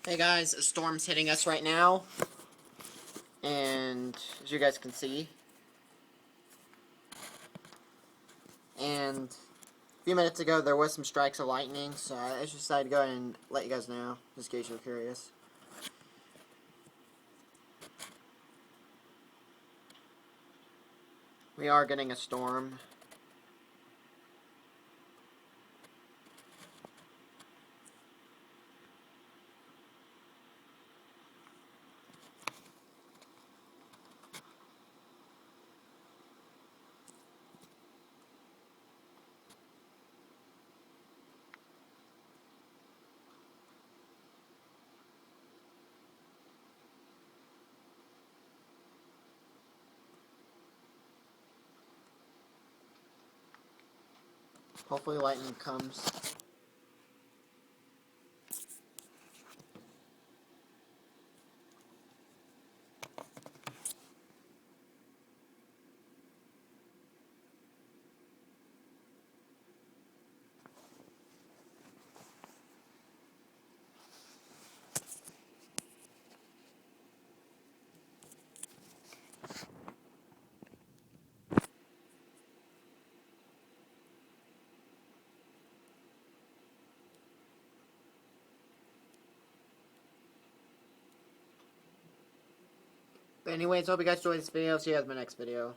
Hey guys, a storm's hitting us right now, and as you guys can see, and a few minutes ago there was some strikes of lightning, so I just decided to go ahead and let you guys know, just in case you're curious. We are getting a storm. Hopefully lightning comes. But anyways, hope you guys enjoyed this video. See you guys in my next video.